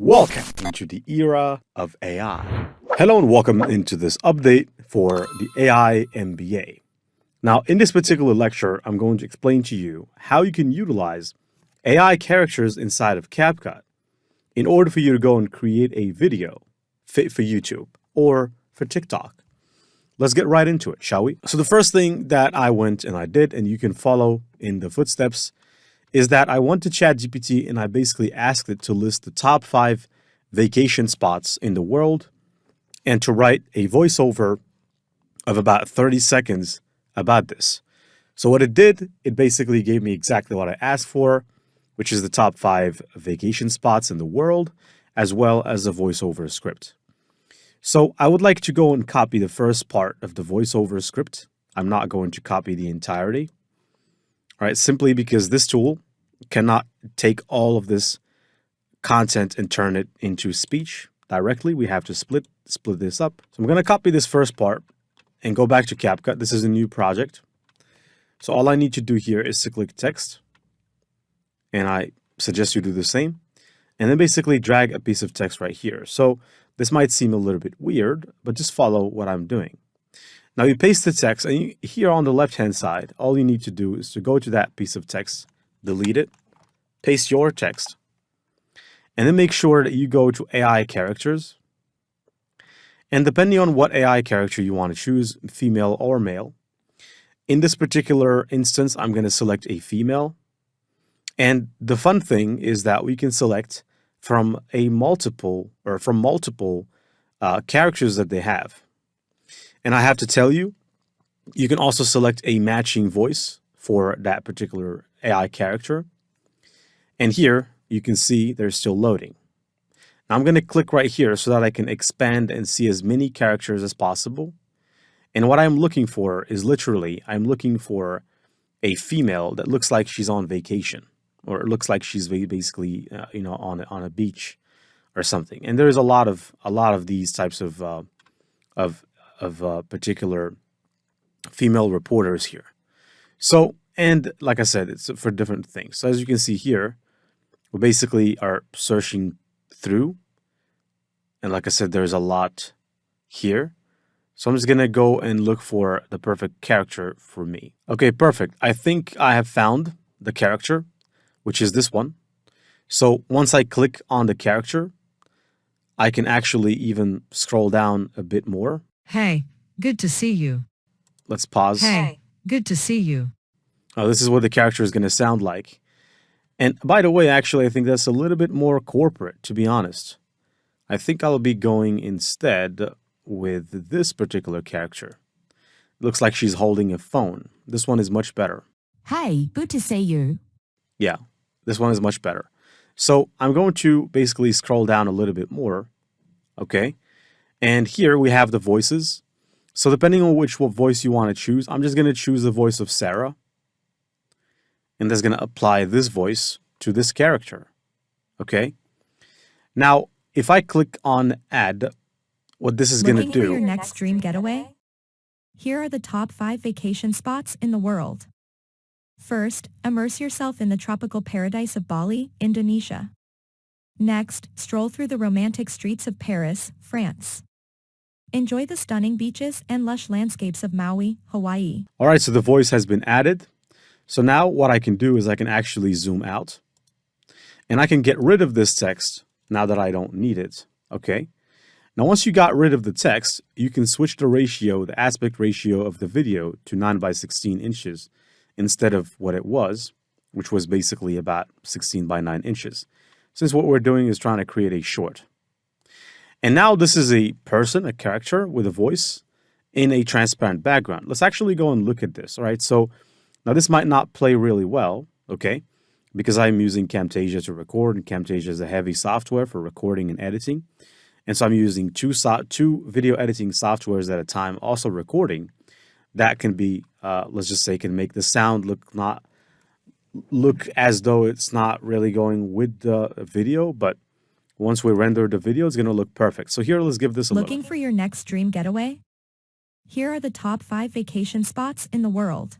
Welcome into the era of AI. Hello and welcome into this update for the AI MBA. Now, in this particular lecture, I'm going to explain to you how you can utilize AI characters inside of CapCut in order for you to go and create a video fit for YouTube or for TikTok. Let's get right into it, shall we? So the first thing that I went and I did, and you can follow in the footsteps, is that I went to ChatGPT and I basically asked it to list the top 5 vacation spots in the world and to write a voiceover of about 30 seconds about this. So what it did, it basically gave me exactly what I asked for, which is the top 5 vacation spots in the world, as well as a voiceover script. So I would like to go and copy the first part of the voiceover script. I'm not going to copy the entirety. All right, simply because this tool cannot take all of this content and turn it into speech directly. We have to split this up. So I'm going to copy this first part and go back to CapCut. This is a new project. So all I need to do here is to click text. And I suggest you do the same. And then basically drag a piece of text right here. So this might seem a little bit weird, but just follow what I'm doing. Now you paste the text, and here on the left-hand side, all you need to do is to go to that piece of text, delete it, paste your text, and then make sure that you go to AI characters. And depending on what AI character you want to choose, female or male, in this particular instance, I'm going to select a female. And the fun thing is that we can select from multiple characters that they have. And I have to tell you, you can also select a matching voice for that particular AI character. And here you can see they're still loading. Now I'm going to click right here so that I can expand and see as many characters as possible. And what I'm looking for is literally, I'm looking for a female that looks like she's on vacation, or it looks like she's basically, on a beach or something. And there's a lot of these types of particular female reporters here. So, and like I said, it's for different things. So as you can see here, we basically are searching through. And like I said, there's a lot here. So I'm just going to go and look for the perfect character for me. Okay, perfect. I think I have found the character, which is this one. So once I click on the character, I can actually even scroll down a bit more. Hey, good to see you. Let's pause. Hey, good to see you. Oh, this is what the character is going to sound like. And by the way, actually, I think that's a little bit more corporate, to be honest. I think I'll be going instead with this particular character. It looks like she's holding a phone. This one is much better. Hey, good to see you. Yeah, this one is much better. So I'm going to basically scroll down a little bit more. Okay. And here we have the voices. So depending on what voice you want to choose, I'm just going to choose the voice of Sarah. And that's going to apply this voice to this character. Okay. Now, if I click on add, what this is going to Looking for your do. next dream getaway? Here are the top 5 vacation spots in the world. First, immerse yourself in the tropical paradise of Bali, Indonesia. Next, stroll through the romantic streets of Paris, France. Enjoy the stunning beaches and lush landscapes of Maui, Hawaii. All right, so the voice has been added. So now what I can do is I can actually zoom out. And I can get rid of this text now that I don't need it. Okay. Now once you got rid of the text, you can switch the aspect ratio of the video to 9:16 inches instead of what it was, which was basically about 16:9 inches. Since what we're doing is trying to create a short. And now this is a person, a character with a voice in a transparent background. Let's actually go and look at this. All right. So now this might not play really well. Okay. Because I'm using Camtasia to record, and Camtasia is a heavy software for recording and editing. And so I'm using two video editing softwares at a time, also recording. That can be, let's just say, can make the sound look as though it's not really going with the video, but once we render the video, it's going to look perfect. So here, let's give this a look. Looking for your next dream getaway? Here are the top 5 vacation spots in the world.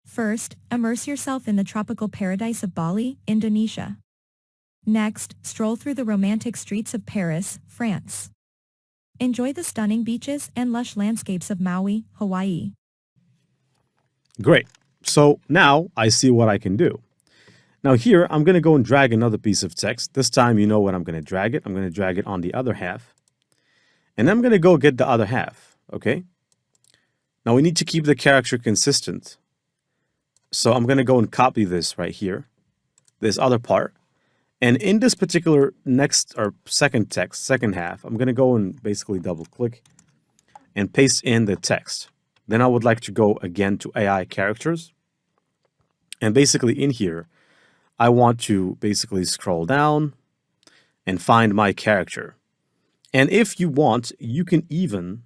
First, immerse yourself in the tropical paradise of Bali, Indonesia. Next, stroll through the romantic streets of Paris, France. Enjoy the stunning beaches and lush landscapes of Maui, Hawaii. Great. So now I see what I can do. Now here, I'm going to go and drag another piece of text. This time you know when I'm going to drag it. I'm going to drag it on the other half. And I'm going to go get the other half, okay? Now we need to keep the character consistent. So I'm going to go and copy this right here, this other part. And in this particular next or second text, second half, I'm going to go and basically double click and paste in the text. Then I would like to go again to AI characters. And basically in here, I want to basically scroll down and find my character. And if you want, you can even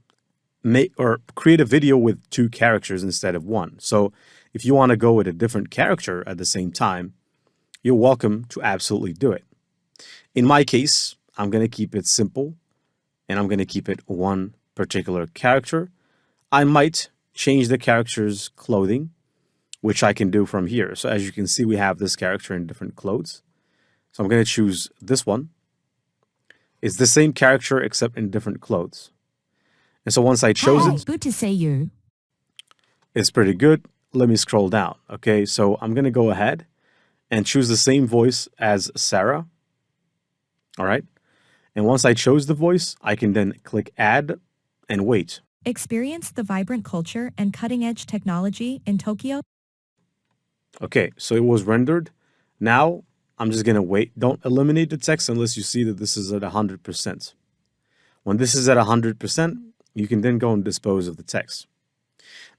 make or create a video with 2 characters instead of 1. So if you want to go with a different character at the same time, you're welcome to absolutely do it. In my case, I'm going to keep it simple and I'm going to keep it one particular character. I might change the character's clothing, which I can do from here. So as you can see, we have this character in different clothes. So I'm going to choose this one. It's the same character except in different clothes. And so once I chose it, Good to see you. it's pretty good. Let me scroll down. Okay, so I'm going to go ahead and choose the same voice as Sarah. All right. And once I chose the voice, I can then click add and wait. Experience the vibrant culture and cutting-edge technology in Tokyo. Okay, so it was rendered. Now I'm just going to wait. Don't eliminate the text unless you see that this is at 100%. When this is at 100%, you can then go and dispose of the text.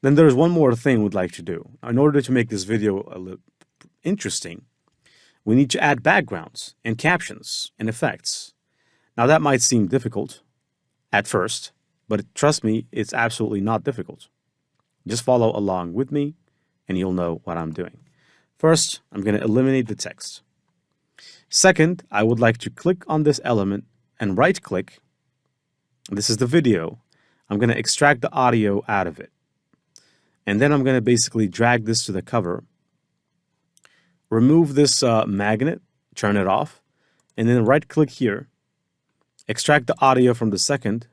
Then there's one more thing we'd like to do. In order to make this video a little interesting, we need to add backgrounds and captions and effects. Now that might seem difficult at first, but trust me, it's absolutely not difficult. Just follow along with me and you'll know what I'm doing. First, I'm going to eliminate the text. Second, I would like to click on this element and right click. This is the video. I'm going to extract the audio out of it. And then I'm going to basically drag this to the cover. Remove this magnet, turn it off, and then right click here. Extract the audio from the second.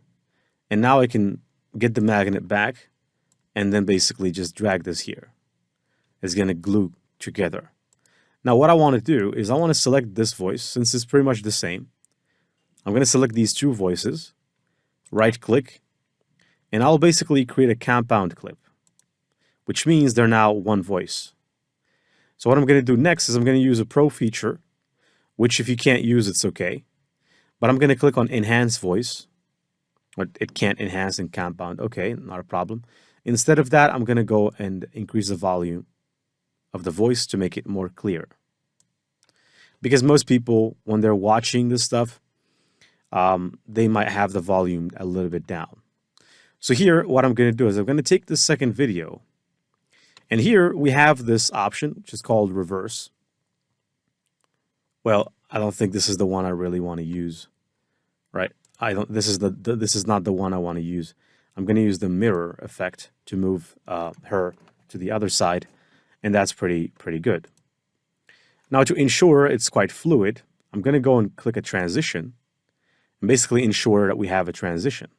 And now I can get the magnet back and then basically just drag this here. It's going to glue together. Now what I want to do is I want to select this voice since it's pretty much the same. I'm going to select these 2 voices, right click, and I'll basically create a compound clip, which means they're now one voice. So what I'm going to do next is I'm going to use a pro feature, which if you can't use, it's okay. But I'm going to click on enhance voice. But it can't enhance and compound. Okay, not a problem. Instead of that, I'm going to go and increase the volume of the voice to make it more clear. Because most people, when they're watching this stuff, they might have the volume a little bit down. So here, what I'm going to do is I'm going to take this second video. And here we have this option, which is called reverse. Well, I don't think this is the one I really want to use, right? This is not the one I want to use. I'm going to use the mirror effect to move her to the other side, and that's pretty good. Now to ensure it's quite fluid, I'm going to go and click a transition and basically ensure that we have a transition.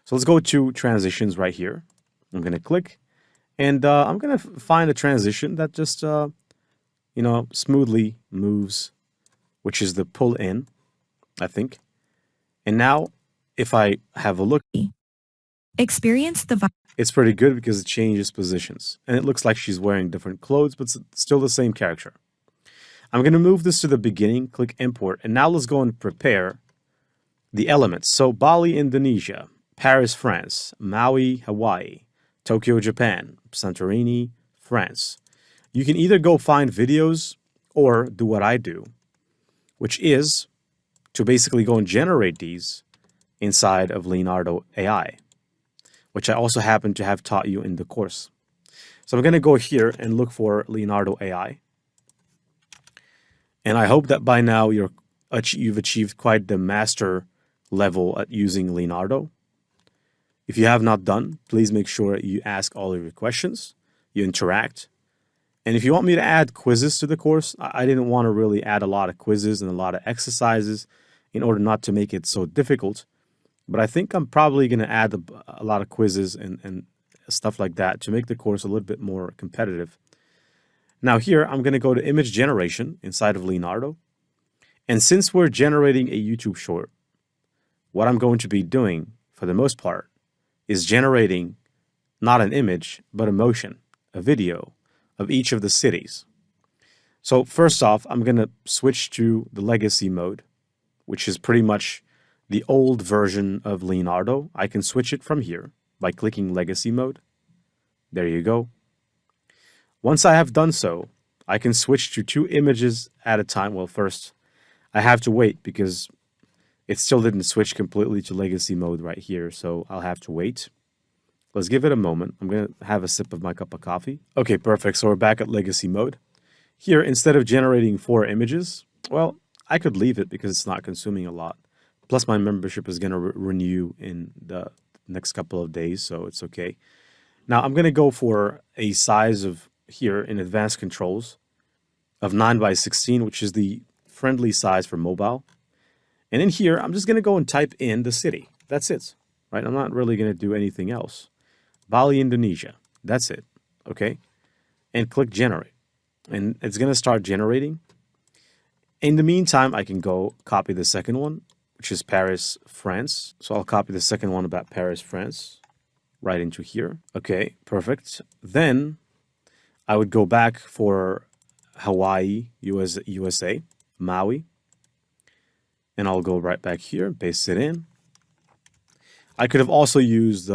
So let's go to transitions right here. I'm going to click, and I'm going to find a transition that just smoothly moves, which is the pull in, I think. And now, if I have a look, Experience the it's pretty good because it changes positions. And it looks like she's wearing different clothes, but still the same character. I'm going to move this to the beginning, click import, and now let's go and prepare the elements. So Bali, Indonesia, Paris, France, Maui, Hawaii, Tokyo, Japan, Santorini, France. You can either go find videos or do what I do, which is to basically go and generate these inside of Leonardo AI, which I also happen to have taught you in the course. So I'm going to go here and look for Leonardo AI. And I hope that by now you've achieved quite the master level at using Leonardo. If you have not done, please make sure you ask all of your questions, you interact, And if you want me to add quizzes to the course, I didn't want to really add a lot of quizzes and a lot of exercises in order not to make it so difficult. But I think I'm probably going to add a lot of quizzes and stuff like that to make the course a little bit more competitive. Now here, I'm going to go to image generation inside of Leonardo. And since we're generating a YouTube short, what I'm going to be doing for the most part is generating not an image, but a motion, a video of each of the cities. So first off, I'm going to switch to the legacy mode, which is pretty much the old version of Leonardo. I can switch it from here by clicking legacy mode. There you go. Once I have done so, I can switch to 2 images at a time. Well, first, I have to wait because it still didn't switch completely to legacy mode right here, so I'll have to wait. Let's give it a moment. I'm going to have a sip of my cup of coffee. Okay, perfect. So we're back at legacy mode. Here, instead of generating 4 images, well, I could leave it because it's not consuming a lot. Plus, my membership is going to renew in the next couple of days, so it's okay. Now, I'm going to go for a size of, here in advanced controls, of 9:16, which is the friendly size for mobile. And in here, I'm just going to go and type in the city. That's it, right? I'm not really going to do anything else. Bali, Indonesia. That's it, okay? And click generate. And it's going to start generating. In the meantime, I can go copy the second one, which is Paris, France. So I'll copy the second one about Paris, France, right into here. Okay, perfect. Then I would go back for Hawaii, USA, Maui. And I'll go right back here, paste it in. I could have also used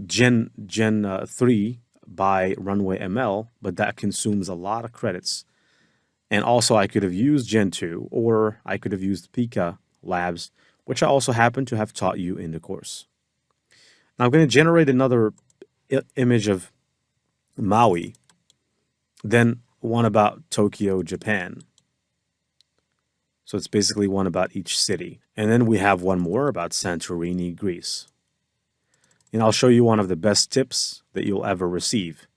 Gen 3 by Runway ML, but that consumes a lot of credits. And also I could have used Gen 2, or I could have used Pika Labs, which I also happen to have taught you in the course. Now I'm going to generate another image of Maui, then one about Tokyo, Japan. So it's basically one about each city. And then we have one more about Santorini, Greece. And I'll show you one of the best tips that you'll ever receive.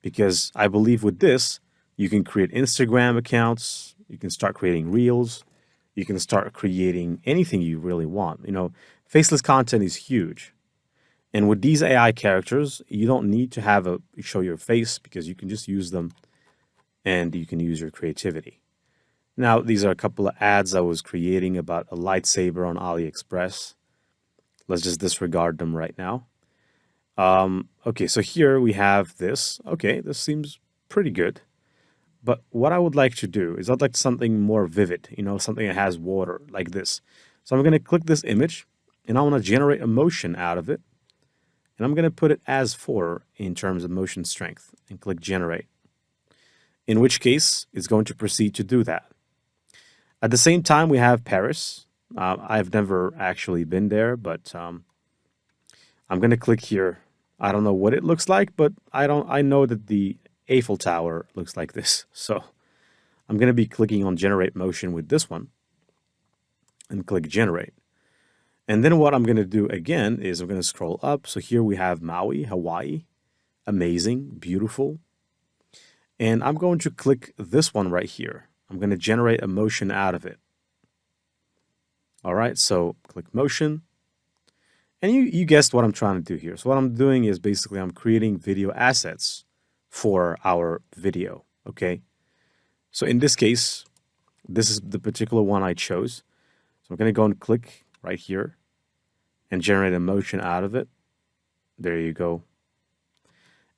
Because I believe with this, you can create Instagram accounts, you can start creating reels, you can start creating anything you really want. You know, faceless content is huge. And with these AI characters, you don't need to show your face because you can just use them and you can use your creativity. Now, these are a couple of ads I was creating about a lightsaber on AliExpress. Let's just disregard them right now. Okay, so here we have this. Okay, this seems pretty good. But what I would like to do is I'd like something more vivid, you know, something that has water like this. So I'm going to click this image and I want to generate a motion out of it. And I'm going to put it as 4 in terms of motion strength and click generate. In which case, it's going to proceed to do that. At the same time, we have Paris. I've never actually been there, but I'm going to click here. I don't know what it looks like, but I know that the Eiffel Tower looks like this. So I'm going to be clicking on generate motion with this one and click generate. And then what I'm going to do again is I'm going to scroll up. So here we have Maui, Hawaii. Amazing, beautiful. And I'm going to click this one right here. I'm going to generate a motion out of it. All right, so click motion. And you guessed what I'm trying to do here. So what I'm doing is basically I'm creating video assets for our video, okay? So in this case, this is the particular one I chose. So I'm going to go and click right here and generate a motion out of it. There you go.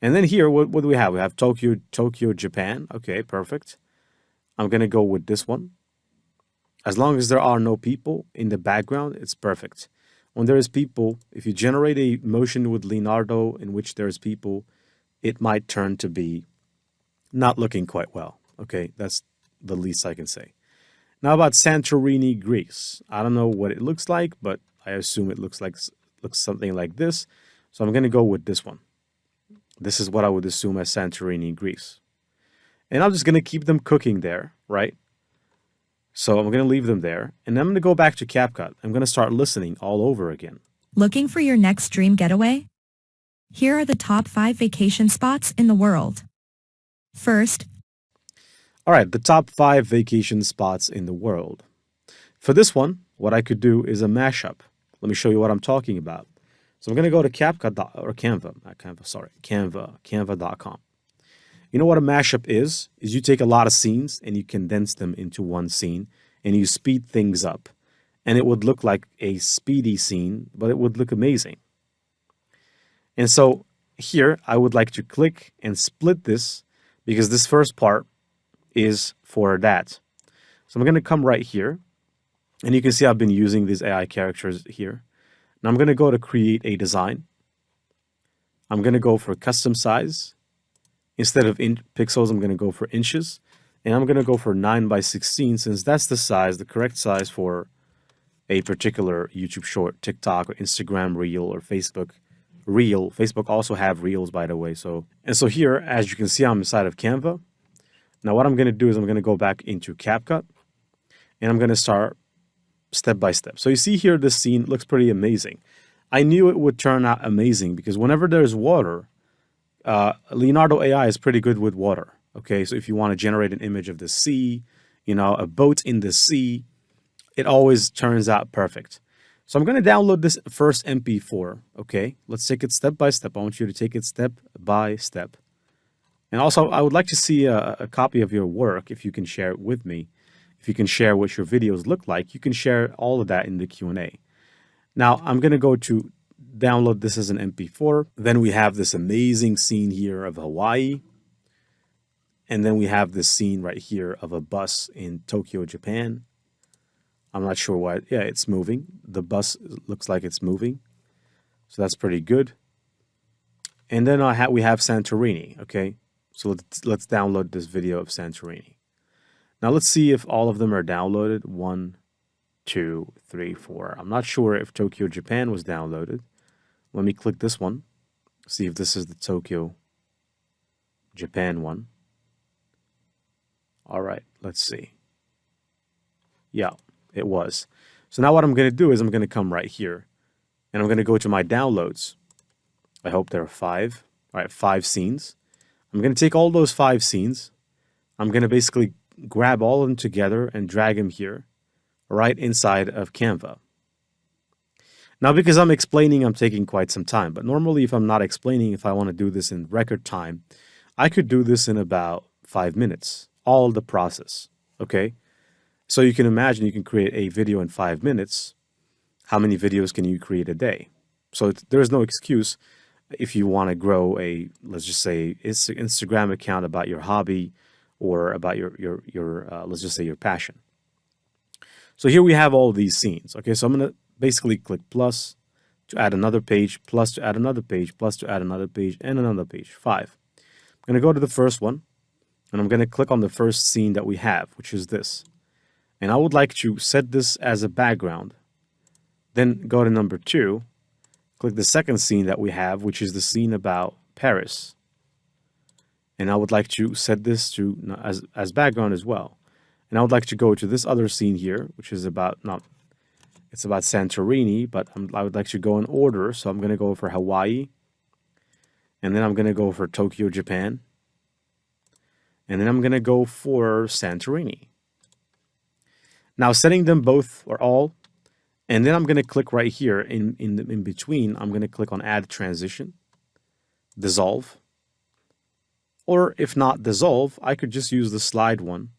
And then here, what do we have? We have Tokyo, Japan. Okay, perfect. I'm going to go with this one. As long as there are no people in the background, it's perfect. When there is people, if you generate a motion with Leonardo in which there is people, it might turn to be not looking quite well. Okay, that's the least I can say. Now about Santorini, Greece. I don't know what it looks like, but I assume it looks something like this. So I'm going to go with this one. This is what I would assume as Santorini, Greece. And I'm just going to keep them cooking there, right? So I'm going to leave them there. And I'm going to go back to CapCut. I'm going to start listening all over again. Looking for your next dream getaway? Here are the top 5 vacation spots in the world. First, All right, the top 5 vacation spots in the world. For this one, what I could do is a mashup. Let me show you what I'm talking about. So I'm going to go to CapCut or Canva, not Canva, sorry, canva.com. You know what a mashup is? Is you take a lot of scenes and you condense them into one scene and you speed things up. And it would look like a speedy scene, but it would look amazing. And so here I would like to click and split this because this first part is for that. So I'm going to come right here and you can see I've been using these AI characters here. Now I'm going to go to create a design. I'm going to go for custom size. Instead of in pixels, I'm going to go for inches. And I'm going to go for 9 by 16 since that's the size, the correct size for a particular YouTube short, TikTok or Instagram reel or Facebook reel. Facebook also have reels, by the way. So here, as you can see, I'm inside of Canva. Now what I'm going to do is I'm going to go back into CapCut and I'm going to start step by step. So you see here, this scene looks pretty amazing. I knew it would turn out amazing because whenever there's water, Leonardo AI is pretty good with water. Okay, so if you want to generate an image of the sea, a boat in the sea, it always turns out perfect. So I'm going to download this first MP4. Okay, let's take it step by step. I want you to take it step by step. And also, I would like to see a copy of your work if you can share it with me. If you can share what your videos look like, you can share all of that in the Q&A. Now, I'm going to go to download this as an MP4. Then we have this amazing scene here of Hawaii. And then we have this scene right here of a bus in Tokyo, Japan. I'm not sure why. Yeah, it's moving. The bus looks like it's moving. So that's pretty good. And then we have Santorini, okay? So let's download this video of Santorini. Now let's see if all of them are downloaded. 1, 2, 3, 4. I'm not sure if Tokyo, Japan was downloaded. Let me click this one. See if this is the Tokyo, Japan one. All right, let's see. Yeah, it was. So now what I'm going to do is I'm going to come right here and I'm going to go to my downloads. I hope there are 5. All right, 5 scenes. I'm going to take all those 5 scenes. I'm going to basically grab all of them together and drag them here right inside of Canva. Now, because I'm explaining, I'm taking quite some time. But normally, if I'm not explaining, if I want to do this in record time, I could do this in about 5 minutes, all the process, okay? So you can imagine you can create a video in 5 minutes. How many videos can you create a day? So there's no excuse if you want to grow a, let's just say, Instagram account about your hobby or about your let's just say your passion. So here we have all these scenes. Okay, so I'm going to basically click plus to add another page, plus to add another page, plus to add another page, and another page, 5. I'm going to go to the first one, and I'm going to click on the first scene that we have, which is this. And I would like to set this as a background. Then go to number 2, click the second scene that we have, which is the scene about Paris. And I would like to set this to as background as well. And I would like to go to this other scene here, which is about, it's about Santorini, but I would like to go in order. So I'm going to go for Hawaii. And then I'm going to go for Tokyo, Japan. And then I'm going to go for Santorini. Now setting them both or all. And then I'm going to click right here in between. I'm going to click on Add Transition, Dissolve. Or if not dissolve, I could just use the slide one.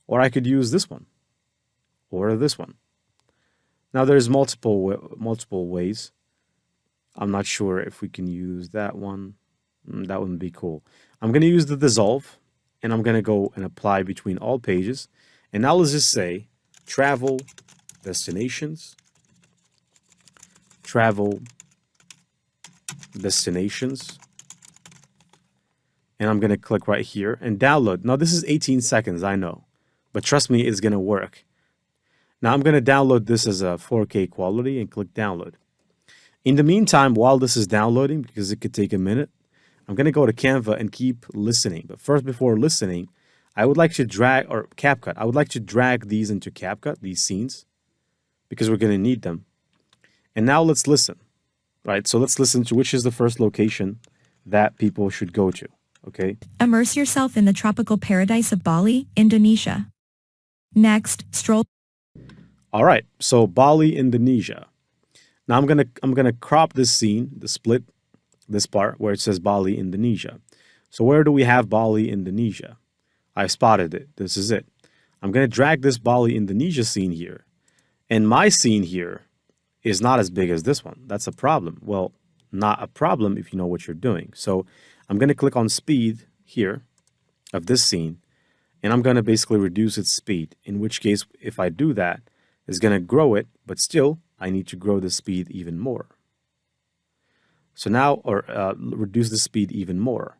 Or I could use this one. Or this one. Now there's multiple ways. I'm not sure if we can use that one. That wouldn't be cool. I'm going to use the dissolve. And I'm going to go and apply between all pages. And now let's just say travel destinations. Travel destinations. And I'm going to click right here and download. Now, this is 18 seconds, I know. But trust me, it's going to work. Now, I'm going to download this as a 4K quality and click download. In the meantime, while this is downloading, because it could take a minute, I'm going to go to Canva and keep listening. But first, before listening, I would like to drag, or CapCut, I would like to drag these into CapCut, these scenes, because we're going to need them. And now let's listen, right? So let's listen to which is the first location that people should go to. Okay. Immerse yourself in the tropical paradise of Bali, Indonesia. Next, stroll. All right. So Bali, Indonesia. Now I'm gonna crop this scene, the split, this part where it says Bali, Indonesia. So where do we have Bali, Indonesia? I spotted it. This is it. I'm gonna drag this Bali, Indonesia scene here. And my scene here is not as big as this one. That's a problem. Well, not a problem if you know what you're doing. So I'm going to click on speed here of this scene, and I'm going to basically reduce its speed, in which case, if I do that, it's going to grow it, but still, I need to grow the speed even more. So now, or reduce the speed even more.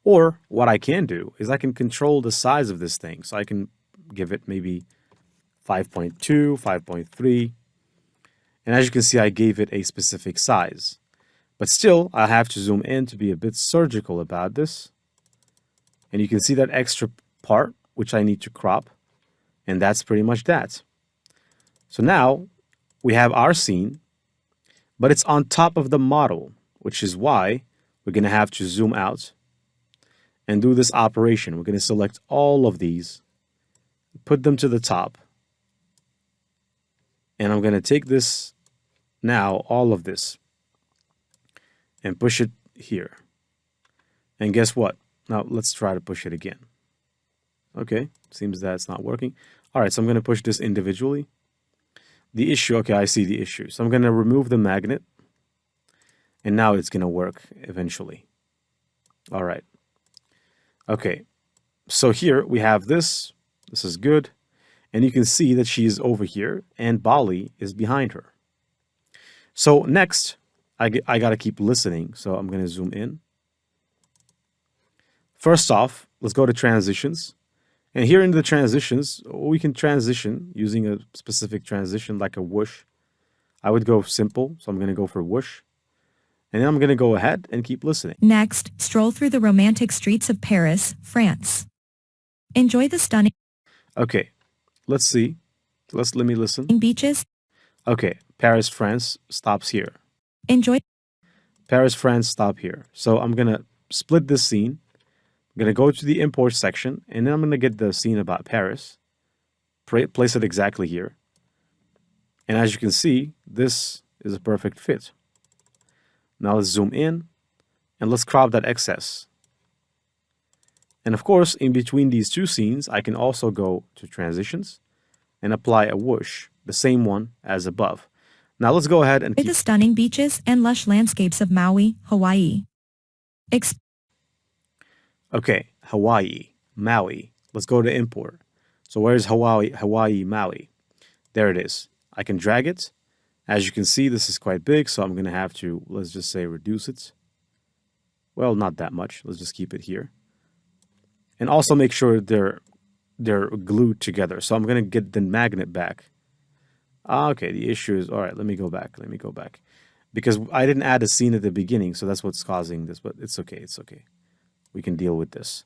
Or what I can do is I can control the size of this thing. So I can give it maybe 5.2, 5.3. And as you can see, I gave it a specific size. But still, I have to zoom in to be a bit surgical about this. And you can see that extra part, which I need to crop. And that's pretty much that. So now, we have our scene, but it's on top of the model, which is why we're going to have to zoom out and do this operation. We're going to select all of these, put them to the top. And I'm going to take this now, all of this, and push it here. And guess what? Now let's try to push it again. Okay, seems that's not working. All right, so I'm going to push this individually. The issue, okay, I see the issue. So I'm going to remove the magnet. And now it's going to work eventually. All right. Okay, so here we have this. This is good. And you can see that she's over here and Bali is behind her. So next, I got to keep listening. So I'm going to zoom in. First off, let's go to transitions. And here in the transitions, we can transition using a specific transition like a whoosh. I would go simple, so I'm going to go for whoosh. And then I'm going to go ahead and keep listening. Next, stroll through the romantic streets of Paris, France. Enjoy the stunning Okay, let's see. Let me listen. beaches. Okay, Paris, France stops here. Enjoy Paris, France stop here. So I'm going to split this scene. I'm going to go to the import section, and then I'm going to get the scene about Paris. Place it exactly here. And as you can see, this is a perfect fit. Now let's zoom in, and let's crop that excess. And of course, in between these two scenes, I can also go to transitions and apply a whoosh, the same one as above. Now let's go ahead and the stunning beaches and lush landscapes of Maui, Hawaii. Okay, Hawaii, Maui. Let's go to import. So where's Hawaii, Maui? There it is. I can drag it. As you can see, this is quite big, so I'm going to have to, let's just say, reduce it. Well, not that much. Let's just keep it here. And also make sure they're glued together. So I'm going to get the magnet back. Okay, the issue is, all right, let me go back. Because I didn't add a scene at the beginning, so that's what's causing this, but it's okay, it's okay. We can deal with this.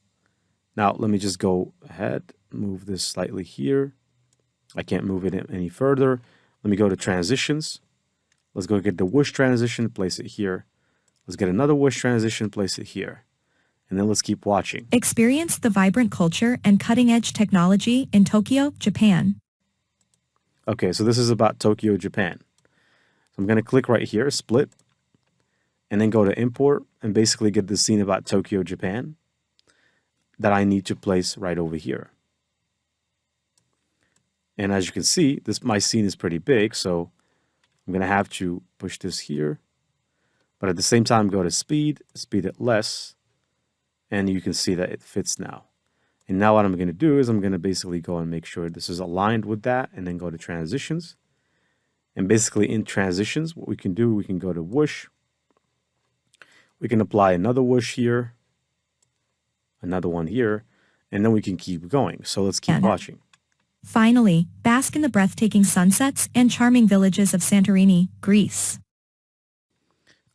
Now, let me just go ahead, move this slightly here. I can't move it any further. Let me go to transitions. Let's go get the whoosh transition, place it here. Let's get another whoosh transition, place it here. And then let's keep watching. Experience the vibrant culture and cutting-edge technology in Tokyo, Japan. Okay, so this is about Tokyo, Japan. So I'm going to click right here, split, and then go to import and basically get the scene about Tokyo, Japan that I need to place right over here. And as you can see, my scene is pretty big, so I'm going to have to push this here. But at the same time, go to speed it less, and you can see that it fits now. And now what I'm going to do is I'm going to basically go and make sure this is aligned with that, and then go to transitions. And basically in transitions, what we can do, we can go to whoosh. We can apply another whoosh here, another one here, and then we can keep going. So let's keep watching. Finally, bask in the breathtaking sunsets and charming villages of Santorini, Greece.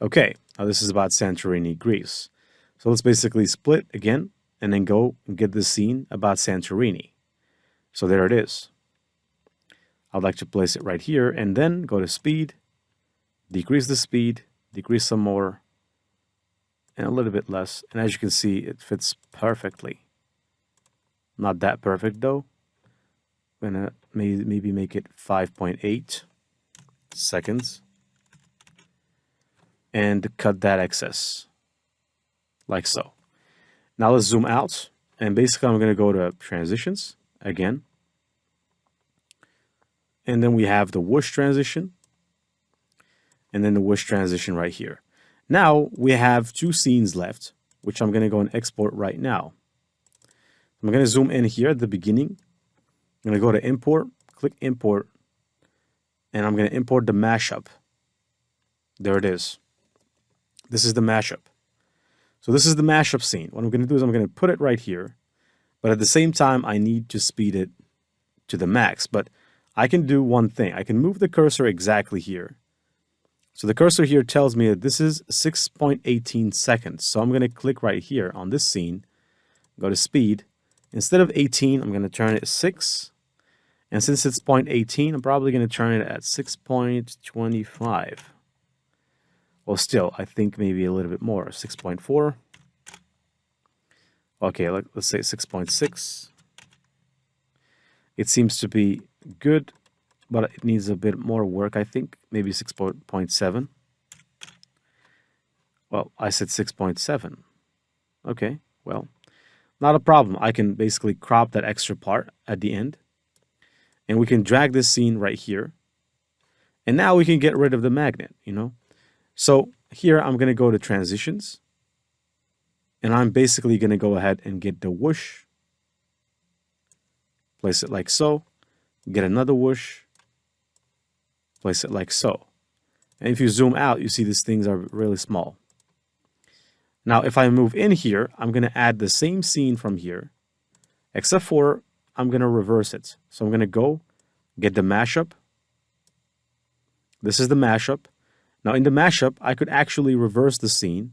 Okay, now this is about Santorini, Greece. So let's basically split again and then go and get this scene about Santorini. So there it is. I'd like to place it right here and then go to speed, decrease the speed, decrease some more, and a little bit less. And as you can see, it fits perfectly. Not that perfect though. I'm gonna maybe make it 5.8 seconds and cut that excess like so. Now let's zoom out, and basically I'm gonna go to transitions again. And then we have the whoosh transition, and then the whoosh transition right here. Now we have two scenes left, which I'm gonna go and export right now. I'm gonna zoom in here at the beginning. I'm gonna go to import, click import, and I'm gonna import the mashup. There it is. This is the mashup. So this is the mashup scene. What I'm gonna do is I'm gonna put it right here, but at the same time, I need to speed it to the max. But I can do one thing. I can move the cursor exactly here. So the cursor here tells me that this is 6.18 seconds. So I'm going to click right here on this scene, go to speed. Instead of 18, I'm going to turn it to 6. And since it's 0.18, I'm probably going to turn it at 6.25. Well, still, I think maybe a little bit more, 6.4. Okay, let's say 6.6. It seems to be good, but it needs a bit more work, I think. Maybe 6.7. Well, I said 6.7. Okay, well, not a problem. I can basically crop that extra part at the end. And we can drag this scene right here. And now we can get rid of the magnet, you know. So here I'm going to go to transitions. And I'm basically going to go ahead and get the whoosh. Place it like so. Get another whoosh. Place it like so. And if you zoom out, you see these things are really small. Now, if I move in here, I'm going to add the same scene from here, except for I'm going to reverse it. So I'm going to go get the mashup. This is the mashup. Now, in the mashup, I could actually reverse the scene,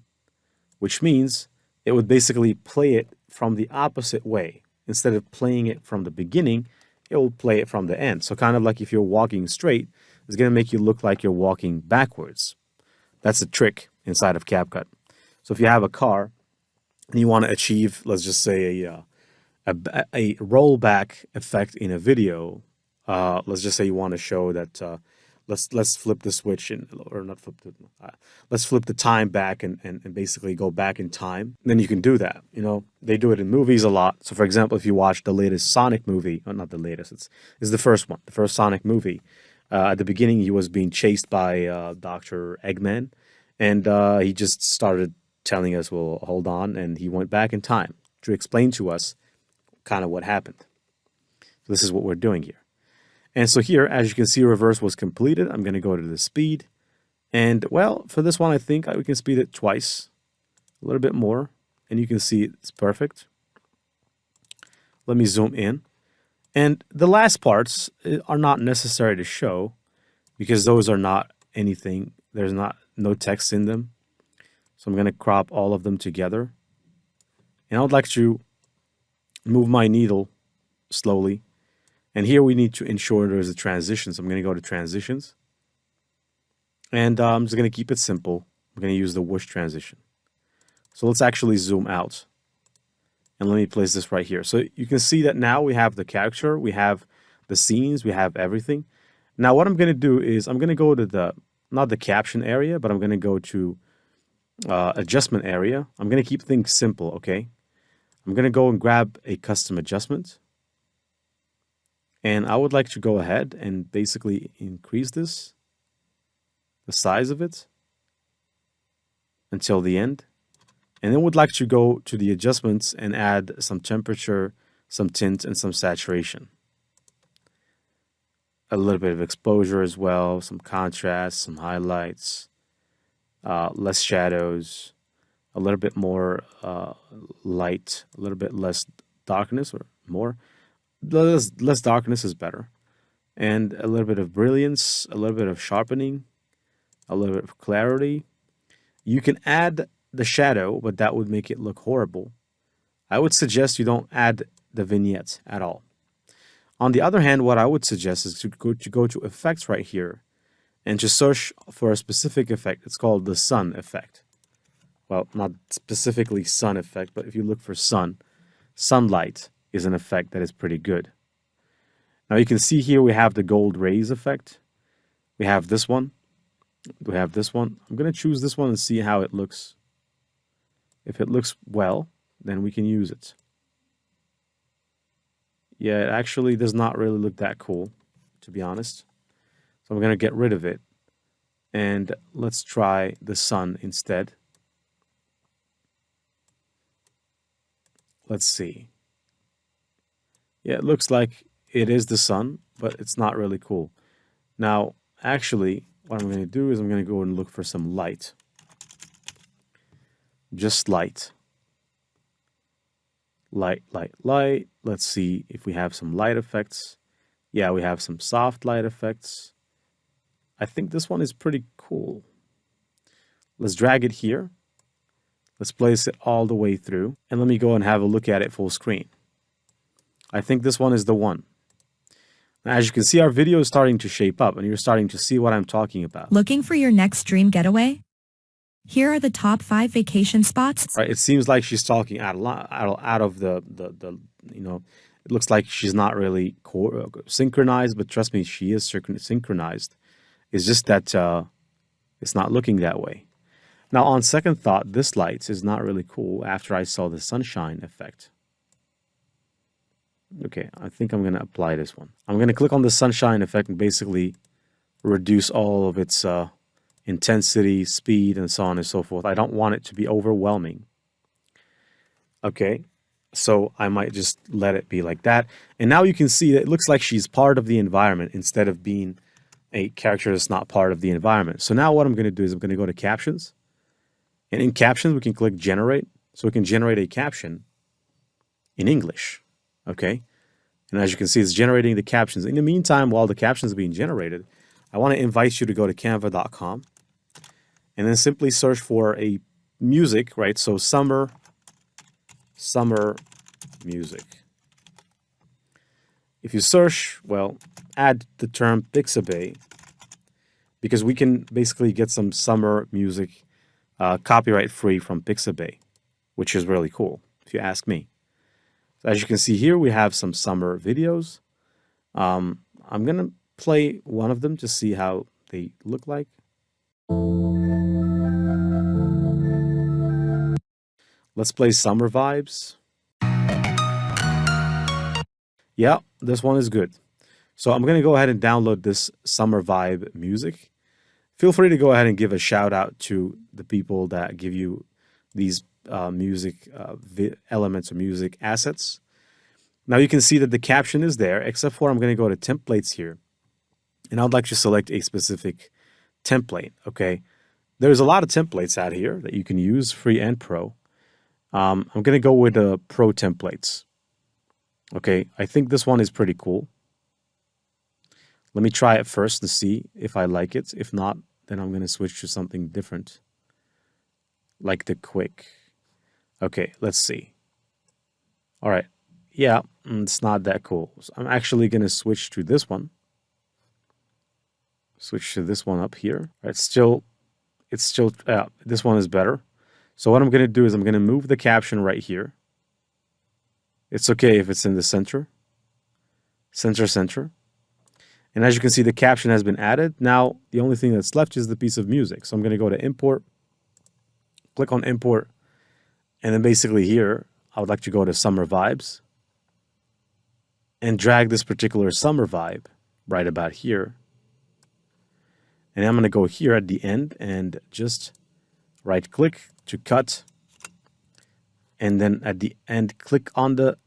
which means it would basically play it from the opposite way. Instead of playing it from the beginning, it will play it from the end. So kind of like if you're walking straight, it's going to make you look like you're walking backwards. That's a trick inside of CapCut. So if you have a car and you want to achieve, let's just say a rollback effect in a video, let's just say you want to show that, let's flip the switch or not flip the, let's flip the time back and basically go back in time. Then you can do that. You know, they do it in movies a lot. So for example, if you watch the latest Sonic movie, or not the latest, it's the first one, the first Sonic movie. At the beginning, he was being chased by Dr. Eggman, and he just started telling us, well, hold on, and he went back in time to explain to us kind of what happened. So this is what we're doing here. And so here, as you can see, reverse was completed. I'm going to go to the speed. And, well, for this one, I think we can speed it twice, a little bit more, and you can see it's perfect. Let me zoom in. And the last parts are not necessary to show because those are not anything. There's no text in them. So I'm going to crop all of them together. And I would like to move my needle slowly. And here we need to ensure there's a transition. So I'm going to go to transitions. And I'm just going to keep it simple. I'm going to use the whoosh transition. So let's actually zoom out. And let me place this right here. So you can see that now we have the character, we have the scenes, we have everything. Now what I'm going to do is I'm going to go to not the caption area, but I'm going to go to adjustment area. I'm going to keep things simple, okay? I'm going to go and grab a custom adjustment. And I would like to go ahead and basically increase this, the size of it, until the end. And then would like to go to the adjustments and add some temperature, some tint, and some saturation. A little bit of exposure as well, some contrast, some highlights, less shadows, a little bit more light, a little bit less darkness or more. Less darkness is better. And a little bit of brilliance, a little bit of sharpening, a little bit of clarity. You can add the shadow, but that would make it look horrible. I would suggest you don't add the vignettes at all. On the other hand, what I would suggest is to go to effects right here and just search for a specific effect. It's called the sun effect. well, not specifically sun effect, but if you look for sunlight is an effect that is pretty good. Now you can see here we have the gold rays effect. We have this one. We have this one. I'm going to choose this one and see how it looks. If it looks well, then we can use it. Yeah, it actually does not really look that cool, to be honest. So I'm going to get rid of it. And let's try the sun instead. Let's see. Yeah, it looks like it is the sun, but it's not really cool. Now, actually, what I'm going to do is I'm going to go and look for some light. Just light. Light, light, light. Let's see if we have some light effects. Yeah, we have some soft light effects. I think this one is pretty cool. Let's drag it here. Let's place it all the way through. And let me go and have a look at it full screen. I think this one is the one. Now, as you can see, our video is starting to shape up and you're starting to see what I'm talking about. Looking for your next dream getaway? Here are the top 5 vacation spots. Right, it seems like she's talking out of the it looks like she's not really synchronized, but trust me, she is synchronized. It's just that it's not looking that way. Now, on second thought, this light is not really cool after I saw the sunshine effect. Okay, I think I'm going to apply this one. I'm going to click on the sunshine effect and basically reduce all of its intensity, speed, and so on and so forth. I don't want it to be overwhelming. Okay, so I might just let it be like that. And now you can see that it looks like she's part of the environment instead of being a character that's not part of the environment. So now what I'm going to do is I'm going to go to captions. And in captions, we can click generate. So we can generate a caption in English. Okay, and as you can see, it's generating the captions. In the meantime, while the captions are being generated, I want to invite you to go to canva.com and then simply search for a music, right? So summer music. If you search, well, add the term Pixabay because we can basically get some summer music copyright free from Pixabay, which is really cool, if you ask me. So as you can see here, we have some summer videos. I'm going to play one of them to see how they look like. Let's play Summer Vibes. Yeah, this one is good. So I'm going to go ahead and download this Summer Vibe music. Feel free to go ahead and give a shout out to the people that give you these music elements or music assets. Now you can see that the caption is there, except for I'm going to go to templates here. And I would like to select a specific template, okay? There's a lot of templates out here that you can use, free and pro. I'm going to go with the pro templates. Okay, I think this one is pretty cool. Let me try it first and see if I like it. If not, then I'm going to switch to something different, like the quick. Okay, let's see. All right. Yeah, it's not that cool. So I'm actually going to switch to this one. Switch to this one up here. It's still, this one is better. So what I'm going to do is I'm going to move the caption right here. It's okay if it's in the center. Center. And as you can see, the caption has been added. Now, the only thing that's left is the piece of music. So I'm going to go to import, click on import, and then basically here, I would like to go to Summer Vibes and drag this particular summer vibe right about here. And I'm going to go here at the end and just right click to cut. And then at the end, click on the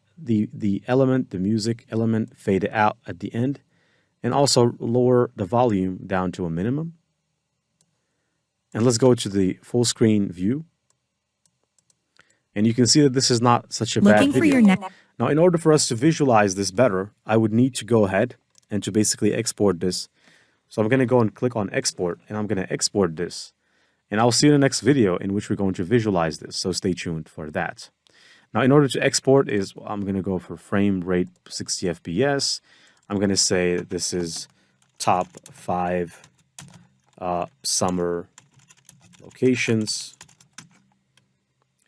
element, the music element, fade it out at the end. And also lower the volume down to a minimum. And let's go to the full screen view. And you can see that this is not such a bad video. Now, in order for us to visualize this better, I would need to go ahead and to basically export this. So I'm going to go and click on export, and I'm going to export this. And I'll see you in the next video in which we're going to visualize this. So stay tuned for that. Now, in order to export I'm going to go for frame rate 60 FPS. I'm going to say this is top 5 summer locations.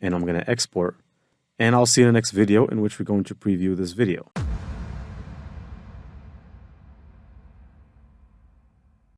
and I'm going to export. And I'll see you in the next video in which we're going to preview this video.